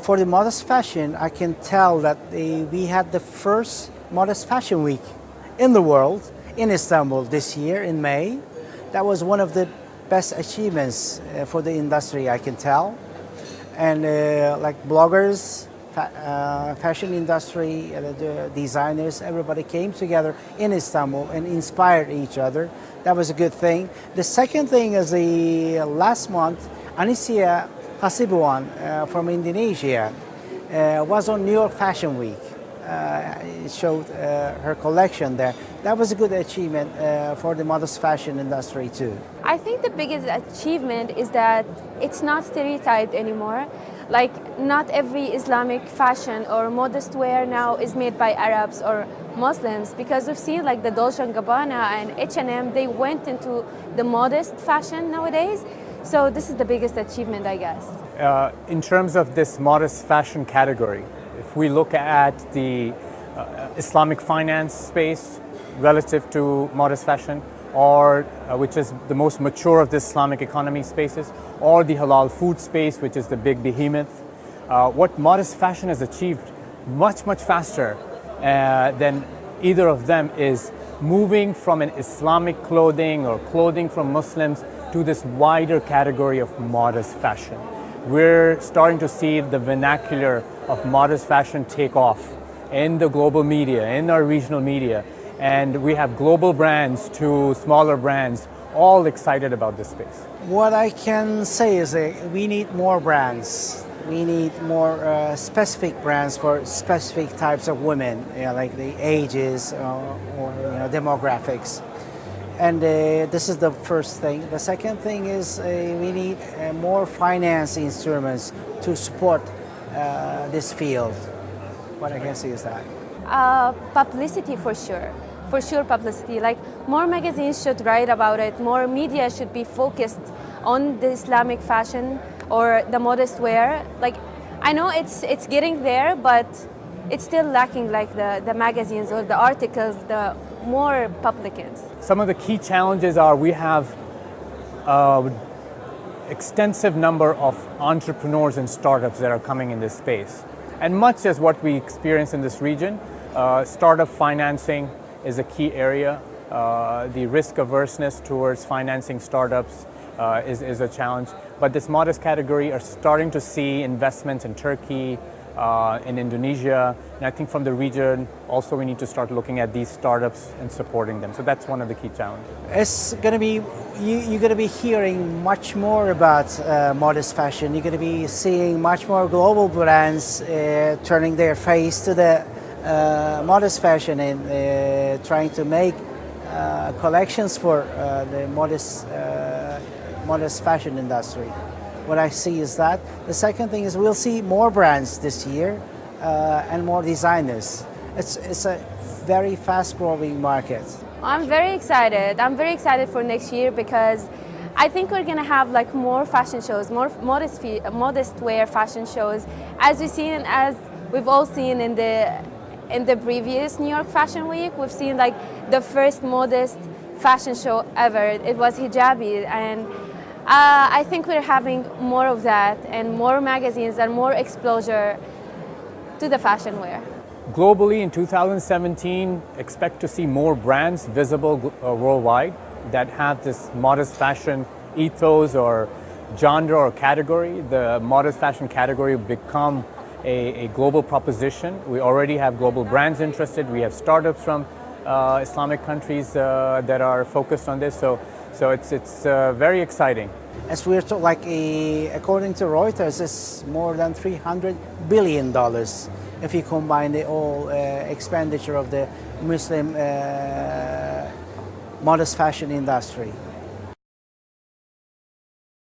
For the modest fashion, I can tell that we had the first modest fashion week in the world in Istanbul this year in May. That was one of the best achievements for the industry, I can tell. And like bloggers, fashion industry, the designers, everybody came together in Istanbul and inspired each other. That was a good thing. The second thing is the last month, Anisia Hasibuan from Indonesia was on New York Fashion Week. It showed her collection there. That was a good achievement for the modest fashion industry too. I think the biggest achievement is that it's not stereotyped anymore. Like not every Islamic fashion or modest wear now is made by Arabs or Muslims, because we've seen like the Dolce & Gabbana and H&M, they went into the modest fashion nowadays. So this is the biggest achievement, I guess. In terms of this modest fashion category, if we look at the Islamic finance space relative to modest fashion, or which is the most mature of the Islamic economy spaces, or the halal food space, which is the big behemoth, what modest fashion has achieved much faster than either of them is moving from an Islamic clothing or clothing from Muslims to this wider category of modest fashion. We're starting to see the vernacular of modest fashion take off in the global media, in our regional media, and we have global brands to smaller brands all excited about this space. What I can say is that we need more brands. We need more specific brands for specific types of women, like the ages or demographics. And this is the first thing. The second thing is we need more finance instruments to support this field. What I can say is that. Publicity for sure. For sure, publicity. Like more magazines should write about it. More media should be focused on the Islamic fashion or the modest wear. Like I know it's getting there, but it's still lacking like the magazines or the articles, the more publicans. Some of the key challenges are we have extensive number of entrepreneurs and startups that are coming in this space. And much as what we experience in this region, startup financing is a key area. The risk averseness towards financing startups is a challenge. But this modest category are starting to see investments in Turkey, in Indonesia, and I think from the region also we need to start looking at these startups and supporting them. So that's one of the key challenges. It's going to be, you're going to be hearing much more about modest fashion. You're going to be seeing much more global brands turning their face to the modest fashion and trying to make collections for the modest fashion industry. What I see is that. The second thing is we'll see more brands this year and more designers. It's a very fast-growing market. I'm very excited. I'm very excited for next year because I think we're gonna have like more fashion shows, more modest wear fashion shows, as we've all seen in the previous New York Fashion Week. We've seen like the first modest fashion show ever. It was hijabi, and I think we're having more of that and more magazines and more exposure to the fashion wear. Globally in 2017, expect to see more brands visible worldwide that have this modest fashion ethos or genre or category. The modest fashion category will become a global proposition. We already have global brands interested. We have startups from Islamic countries that are focused on this. So it's very exciting. As we're told, according to Reuters, it's more than $300 billion if you combine the whole expenditure of the Muslim modest fashion industry.